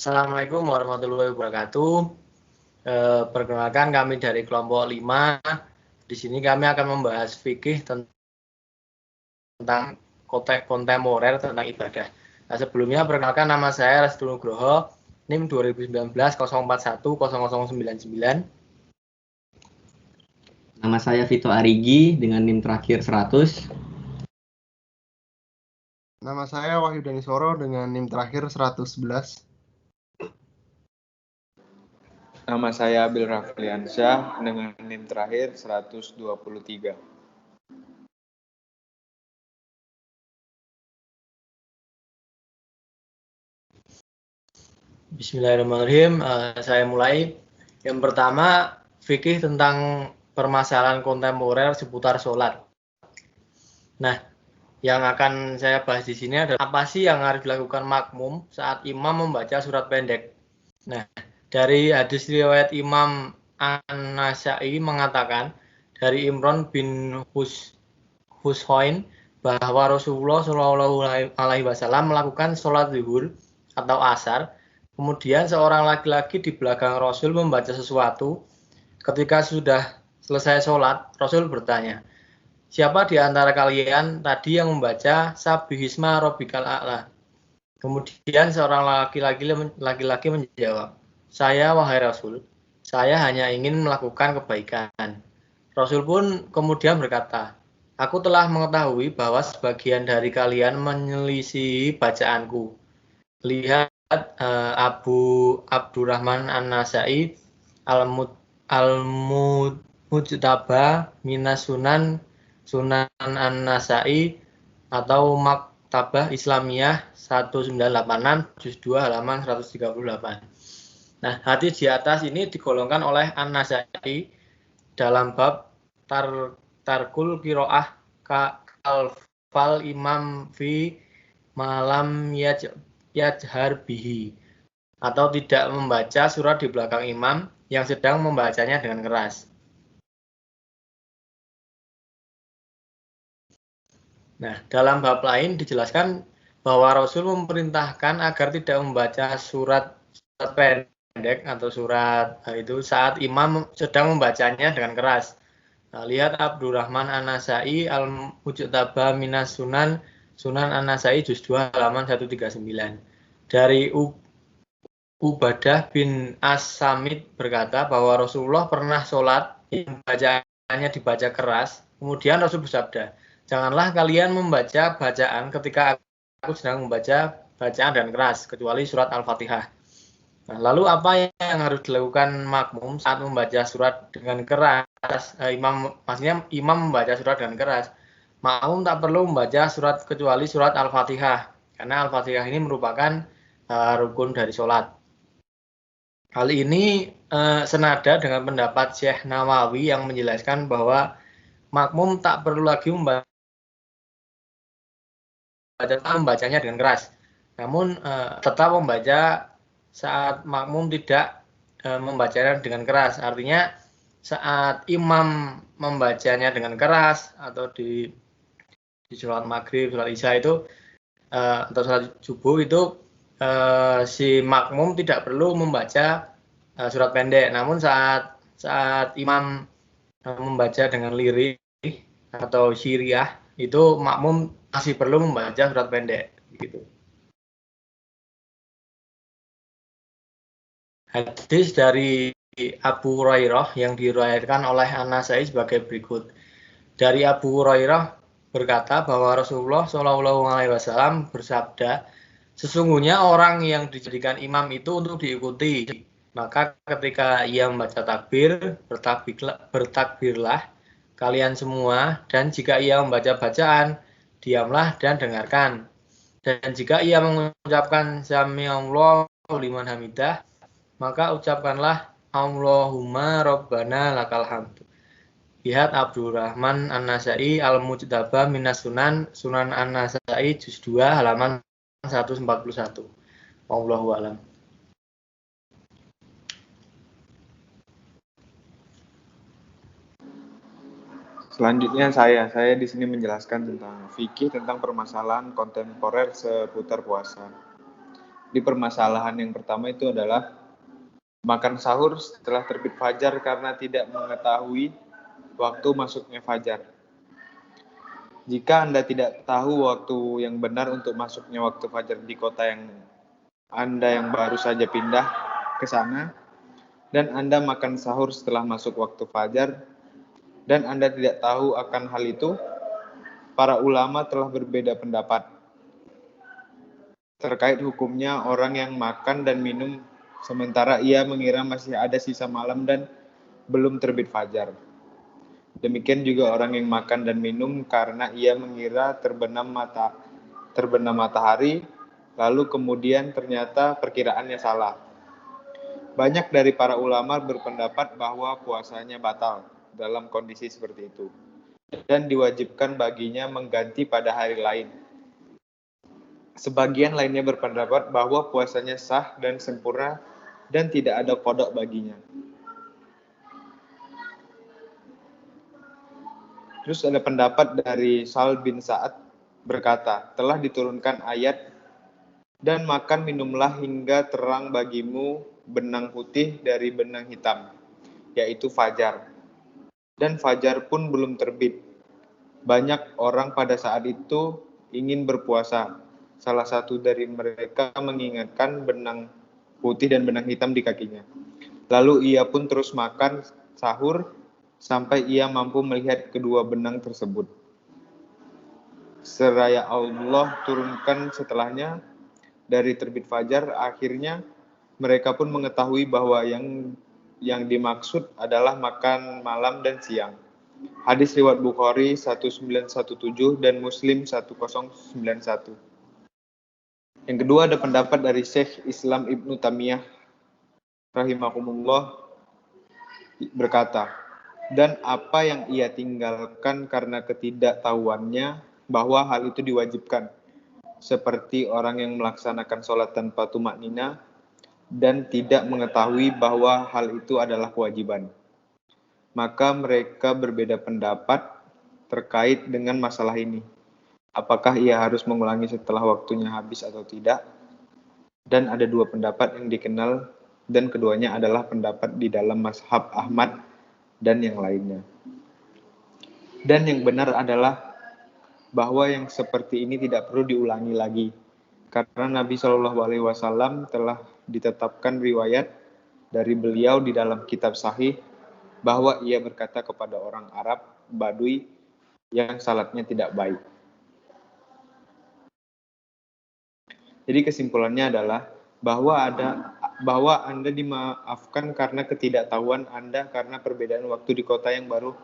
Assalamualaikum warahmatullahi wabarakatuh. Perkenalkan kami dari kelompok 5. Di sini kami akan membahas fikih tentang kontemporer tentang ibadah. Nah, sebelumnya perkenalkan nama saya Restu Nugroho, NIM 2019 041 0099. Nama saya Vito Arigi dengan NIM terakhir 100. Nama saya Wahyu Danisoro dengan NIM terakhir 111. Nama saya Abil Rafliansyah dengan NIM terakhir 123. Bismillahirrahmanirrahim. Saya mulai. Yang pertama, fikih tentang permasalahan kontemporer seputar sholat. Nah, yang akan saya bahas di sini adalah apa sih yang harus dilakukan makmum saat imam membaca surat pendek. Nah, dari hadis riwayat Imam An-Nasa'i mengatakan dari Imran bin Husain bahwa Rasulullah Shallallahu Alaihi Wasallam melakukan sholat zuhur atau asar. Kemudian seorang laki-laki di belakang Rasul membaca sesuatu. Ketika sudah selesai sholat, Rasul bertanya, siapa di antara kalian tadi yang membaca Sabbihisma Rabbikal A'la? Kemudian seorang laki-laki menjawab, saya wahai Rasul, saya hanya ingin melakukan kebaikan. Rasul pun kemudian berkata, aku telah mengetahui bahwa sebagian dari kalian menyelisihi bacaanku. Lihat Abu Abdurrahman An-Nasa'i Al-Mujtaba Minas Sunan An-Nasa'i atau Maktabah Islamiyah 1986 juz 2 halaman 138. Nah, hadis di atas ini digolongkan oleh An-Nasa'i dalam bab tarkul qiraah kalfal imam fi malam yajhar bihi, atau tidak membaca surat di belakang imam yang sedang membacanya dengan keras. Nah, dalam bab lain dijelaskan bahwa Rasul memerintahkan agar tidak membaca surat pendek atau surat itu saat imam sedang membacanya dengan keras. Nah, lihat Abdurrahman An-Nasa'i Al-Mujtaba Minas Sunan An-Nasa'i juz 2 halaman 139. Dari Ubadah bin As-Samit berkata bahwa Rasulullah pernah sholat yang bacaannya dibaca keras. Kemudian Rasul bersabda, janganlah kalian membaca bacaan ketika aku sedang membaca bacaan dan keras, kecuali surat Al-Fatihah. Nah, lalu apa yang harus dilakukan makmum saat membaca surat dengan keras? Imam membaca surat dengan keras. Makmum tak perlu membaca surat kecuali surat Al-Fatihah, karena Al-Fatihah ini merupakan rukun dari sholat. Hal ini senada dengan pendapat Syekh Nawawi yang menjelaskan bahwa makmum tak perlu lagi membacanya dengan keras. Namun tetap membaca saat makmum tidak membacanya dengan keras. Artinya saat imam membacanya dengan keras atau di sholat maghrib, sholat isya itu atau sholat subuh itu si makmum tidak perlu membaca surat pendek. Namun saat imam membaca dengan lirik atau syiriah itu makmum masih perlu membaca surat pendek gitu. Hadis dari Abu Hurairah yang diriwayatkan oleh An-Nasa'i sebagai berikut. Dari Abu Hurairah berkata bahwa Rasulullah Shallallahu Alaihi Wasallam bersabda, sesungguhnya orang yang dijadikan imam itu untuk diikuti. Maka ketika ia membaca takbir, bertakbirlah kalian semua, dan jika ia membaca bacaan, diamlah dan dengarkan. Dan jika ia mengucapkan Sami'allahu liman hamidah, maka ucapkanlah Allahumma Rabbana lakal hamd. Lihat Abdurrahman An-Nasa'i Al-Mujtaba Minas Sunan An-Nasa'i juz 2 halaman 141. Wallahu a'lam. Selanjutnya saya di sini menjelaskan tentang fikih tentang permasalahan kontemporer seputar puasa. Di permasalahan yang pertama itu adalah makan sahur setelah terbit fajar karena tidak mengetahui waktu masuknya fajar. Jika Anda tidak tahu waktu yang benar untuk masuknya waktu fajar di kota yang Anda yang baru saja pindah ke sana, dan Anda makan sahur setelah masuk waktu fajar, dan Anda tidak tahu akan hal itu, para ulama telah berbeda pendapat terkait hukumnya orang yang makan dan minum sementara ia mengira masih ada sisa malam dan belum terbit fajar. Demikian juga orang yang makan dan minum karena ia mengira terbenam matahari, lalu kemudian ternyata perkiraannya salah. Banyak dari para ulama berpendapat bahwa puasanya batal dalam kondisi seperti itu, dan diwajibkan baginya mengganti pada hari lain. Sebagian lainnya berpendapat bahwa puasanya sah dan sempurna dan tidak ada qada baginya. Terus ada pendapat dari Sal bin Sa'ad berkata, telah diturunkan ayat, dan makan minumlah hingga terang bagimu benang putih dari benang hitam, yaitu fajar. Dan fajar pun belum terbit. Banyak orang pada saat itu ingin berpuasa. Salah satu dari mereka mengingatkan benang putih dan benang hitam di kakinya. Lalu ia pun terus makan sahur sampai ia mampu melihat kedua benang tersebut. Seraya Allah turunkan setelahnya dari terbit fajar, akhirnya mereka pun mengetahui bahwa yang dimaksud adalah makan malam dan siang. Hadis riwayat Bukhari 1917 dan Muslim 1091. Yang kedua ada pendapat dari Syekh Islam Ibnu Taimiyah rahimahumullah berkata, dan apa yang ia tinggalkan karena ketidaktahuannya bahwa hal itu diwajibkan, seperti orang yang melaksanakan sholat tanpa tumak nina dan tidak mengetahui bahwa hal itu adalah kewajiban. Maka mereka berbeda pendapat terkait dengan masalah ini. Apakah ia harus mengulangi setelah waktunya habis atau tidak? Dan ada dua pendapat yang dikenal, dan keduanya adalah pendapat di dalam mazhab Ahmad dan yang lainnya. Dan yang benar adalah bahwa yang seperti ini tidak perlu diulangi lagi, karena Nabi Shallallahu Alaihi Wasallam telah ditetapkan riwayat dari beliau di dalam kitab Sahih bahwa ia berkata kepada orang Arab Badui yang salatnya tidak baik. Jadi kesimpulannya adalah bahwa Anda dimaafkan karena ketidaktahuan Anda karena perbedaan waktu di kota yang baru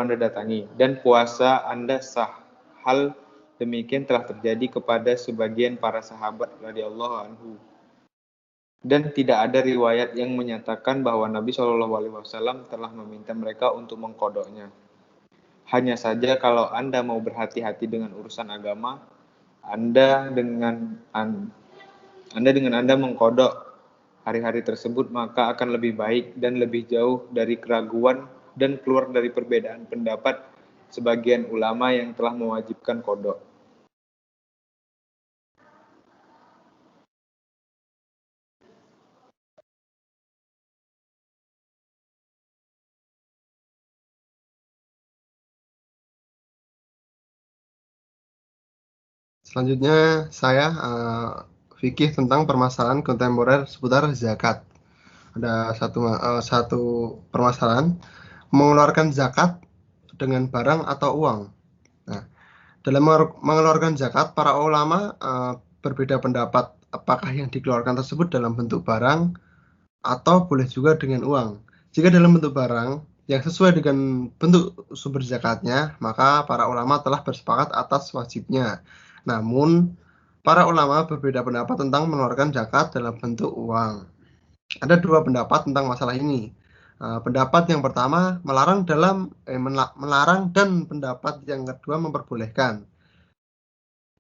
Anda datangi, dan puasa Anda sah. Hal demikian telah terjadi kepada sebagian para sahabat radhiyallahu anhu. Dan tidak ada riwayat yang menyatakan bahwa Nabi Shallallahu Alaihi Wasallam telah meminta mereka untuk mengkodoknya. Hanya saja kalau Anda mau berhati-hati dengan urusan agama, Anda dengan Anda mengkodok hari-hari tersebut, maka akan lebih baik dan lebih jauh dari keraguan dan keluar dari perbedaan pendapat sebagian ulama yang telah mewajibkan kodok. Selanjutnya saya fikih tentang permasalahan kontemporer seputar zakat. Ada satu permasalahan, mengeluarkan zakat dengan barang atau uang. Nah, dalam mengeluarkan zakat, para ulama berbeda pendapat apakah yang dikeluarkan tersebut dalam bentuk barang atau boleh juga dengan uang. Jika dalam bentuk barang yang sesuai dengan bentuk sumber zakatnya, maka para ulama telah bersepakat atas wajibnya. Namun, para ulama berbeda pendapat tentang mengeluarkan zakat dalam bentuk uang. Ada dua pendapat tentang masalah ini. Pendapat yang pertama melarang dan pendapat yang kedua memperbolehkan.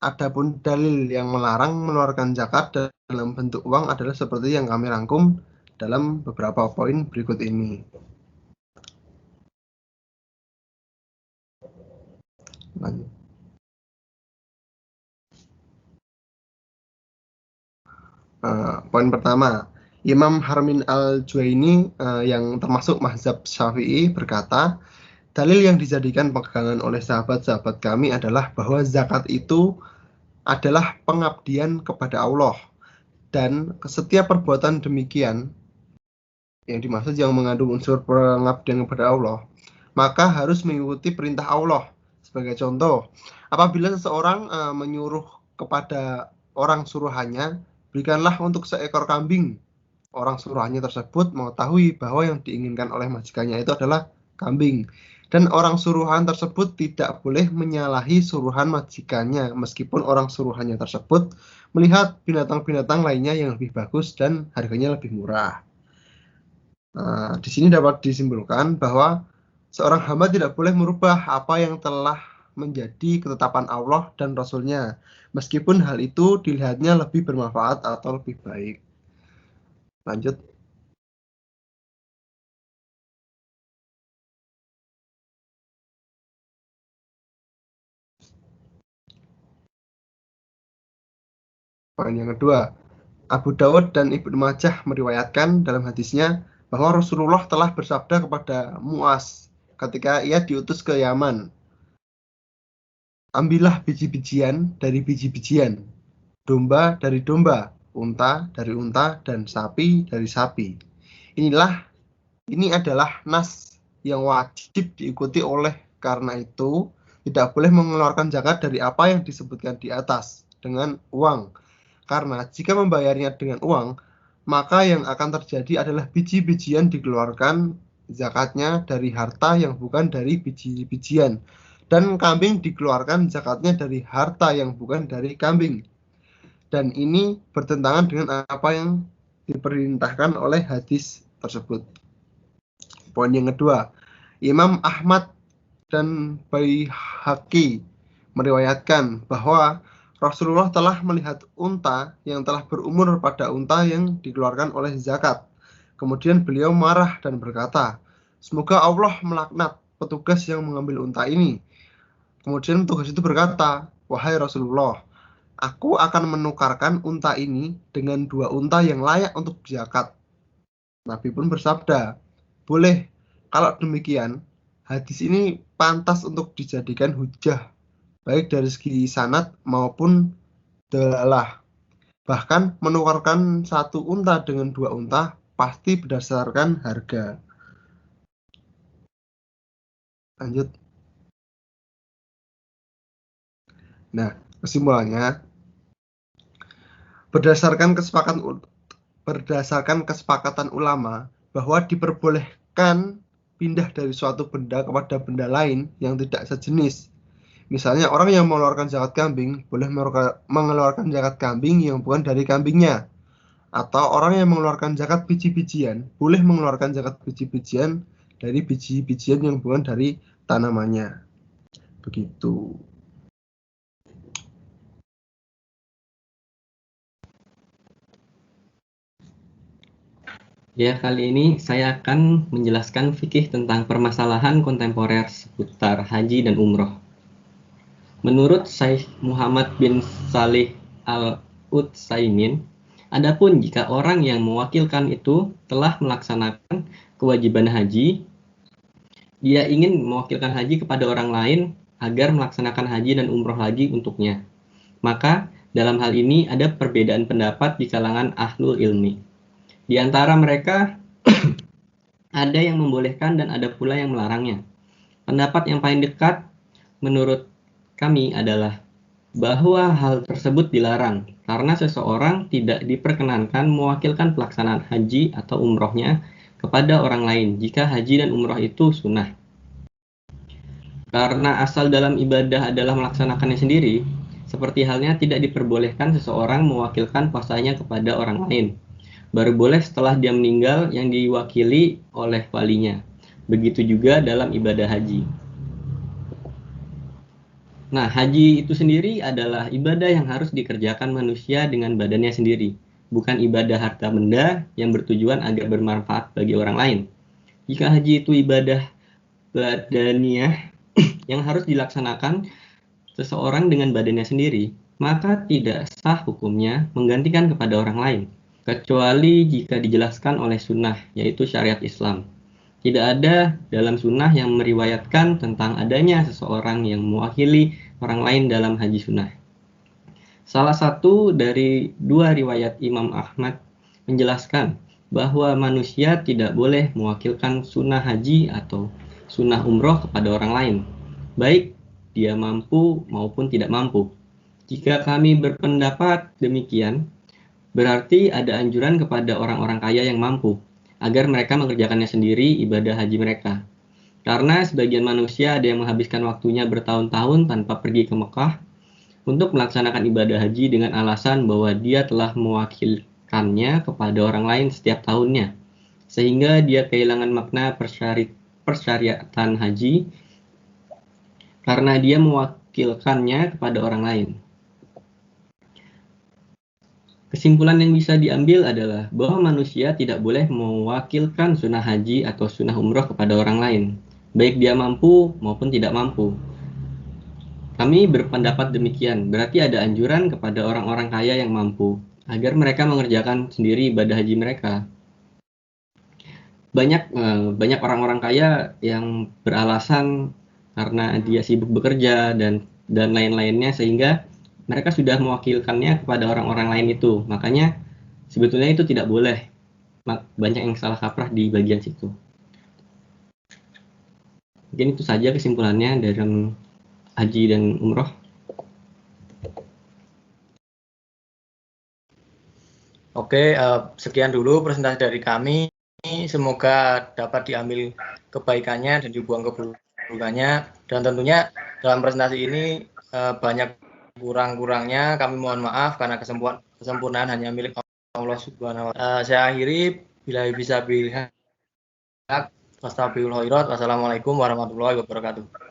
Adapun dalil yang melarang mengeluarkan zakat dalam bentuk uang adalah seperti yang kami rangkum dalam beberapa poin berikut ini. Lanjut. Poin pertama, Imam Harmin al-Juwaini yang termasuk mazhab Syafi'i berkata, dalil yang dijadikan pegangan oleh sahabat-sahabat kami adalah bahwa zakat itu adalah pengabdian kepada Allah, dan setiap perbuatan demikian yang dimaksud yang mengandung unsur pengabdian kepada Allah, maka harus mengikuti perintah Allah. Sebagai contoh, apabila seseorang menyuruh kepada orang suruhannya, berikanlah untuk seekor kambing. Orang suruhannya tersebut mengetahui bahwa yang diinginkan oleh majikannya itu adalah kambing. Dan orang suruhan tersebut tidak boleh menyalahi suruhan majikannya, meskipun orang suruhannya tersebut melihat binatang-binatang lainnya yang lebih bagus dan harganya lebih murah. Di sini dapat disimpulkan bahwa seorang hamba tidak boleh merubah apa yang telah menjadi ketetapan Allah dan Rasul-Nya, meskipun hal itu dilihatnya lebih bermanfaat atau lebih baik. Lanjut. Poin yang kedua, Abu Dawud dan Ibnu Majah meriwayatkan dalam hadisnya bahwa Rasulullah telah bersabda kepada Muaz ketika ia diutus ke Yaman, ambillah biji-bijian dari biji-bijian, domba dari domba, unta dari unta, dan sapi dari sapi. Ini adalah nas yang wajib diikuti, oleh karena itu tidak boleh mengeluarkan zakat dari apa yang disebutkan di atas dengan uang. Karena jika membayarnya dengan uang, maka yang akan terjadi adalah biji-bijian dikeluarkan zakatnya dari harta yang bukan dari biji-bijian, dan kambing dikeluarkan zakatnya dari harta yang bukan dari kambing. Dan ini bertentangan dengan apa yang diperintahkan oleh hadis tersebut. Poin yang kedua, Imam Ahmad dan Baihaqi meriwayatkan bahwa Rasulullah telah melihat unta yang telah berumur pada unta yang dikeluarkan oleh zakat. Kemudian beliau marah dan berkata, semoga Allah melaknat petugas yang mengambil unta ini. Kemudian petugas itu berkata, wahai Rasulullah, aku akan menukarkan unta ini dengan 2 unta yang layak untuk zakat. Nabi pun bersabda, boleh. Kalau demikian, hadis ini pantas untuk dijadikan hujah, baik dari segi sanad maupun dalalah. Bahkan menukarkan 1 unta dengan 2 unta pasti berdasarkan harga. Lanjut. Nah, kesimpulannya, berdasarkan kesepakatan ulama bahwa diperbolehkan pindah dari suatu benda kepada benda lain yang tidak sejenis. Misalnya orang yang mengeluarkan zakat kambing boleh mengeluarkan zakat kambing yang bukan dari kambingnya. Atau orang yang mengeluarkan zakat biji-bijian boleh mengeluarkan zakat biji-bijian dari biji-bijian yang bukan dari tanamannya. Begitu. Ya, kali ini saya akan menjelaskan fikih tentang permasalahan kontemporer seputar haji dan umroh. Menurut Syekh Muhammad bin Salih Al-Utsaimin, adapun jika orang yang mewakilkan itu telah melaksanakan kewajiban haji, dia ingin mewakilkan haji kepada orang lain agar melaksanakan haji dan umroh lagi untuknya, maka dalam hal ini ada perbedaan pendapat di kalangan ahlul ilmi. Di antara mereka ada yang membolehkan dan ada pula yang melarangnya. Pendapat yang paling dekat menurut kami adalah bahwa hal tersebut dilarang karena seseorang tidak diperkenankan mewakilkan pelaksanaan haji atau umrohnya kepada orang lain jika haji dan umroh itu sunnah. Karena asal dalam ibadah adalah melaksanakannya sendiri, seperti halnya tidak diperbolehkan seseorang mewakilkan puasanya kepada orang lain. Baru boleh setelah dia meninggal yang diwakili oleh walinya. Begitu juga dalam ibadah haji. Nah, haji itu sendiri adalah ibadah yang harus dikerjakan manusia dengan badannya sendiri, bukan ibadah harta benda yang bertujuan agar bermanfaat bagi orang lain. Jika haji itu ibadah badaniah yang harus dilaksanakan seseorang dengan badannya sendiri, maka tidak sah hukumnya menggantikan kepada orang lain, kecuali jika dijelaskan oleh sunnah, yaitu syariat Islam. Tidak ada dalam sunnah yang meriwayatkan tentang adanya seseorang yang mewakili orang lain dalam haji sunnah. Salah satu dari dua riwayat Imam Ahmad menjelaskan bahwa manusia tidak boleh mewakilkan sunnah haji atau sunnah umroh kepada orang lain, baik dia mampu maupun tidak mampu. Jika kami berpendapat demikian, berarti ada anjuran kepada orang-orang kaya yang mampu, agar mereka mengerjakannya sendiri ibadah haji mereka. Karena sebagian manusia ada yang menghabiskan waktunya bertahun-tahun tanpa pergi ke Mekah untuk melaksanakan ibadah haji dengan alasan bahwa dia telah mewakilkannya kepada orang lain setiap tahunnya, sehingga dia kehilangan makna persyariatan haji karena dia mewakilkannya kepada orang lain. Kesimpulan yang bisa diambil adalah bahwa manusia tidak boleh mewakilkan sunnah haji atau sunnah umroh kepada orang lain, baik dia mampu maupun tidak mampu. Kami berpendapat demikian, berarti ada anjuran kepada orang-orang kaya yang mampu, agar mereka mengerjakan sendiri ibadah haji mereka. Banyak orang-orang kaya yang beralasan karena dia sibuk bekerja dan lain-lainnya, sehingga mereka sudah mewakilkannya kepada orang-orang lain itu. Makanya sebetulnya itu tidak boleh. Banyak yang salah kaprah di bagian situ. Mungkin itu saja kesimpulannya dalam haji dan umroh. Oke, sekian dulu presentasi dari kami. Semoga dapat diambil kebaikannya dan dibuang keburukannya. Dan tentunya dalam presentasi ini banyak kurang-kurangnya. Kami mohon maaf karena kesempurnaan hanya milik Allah Subhanahu wa Ta'ala. Saya akhiri, bila bisa bilhaq, astagfirullah khairat. Wassalamualaikum warahmatullahi wabarakatuh.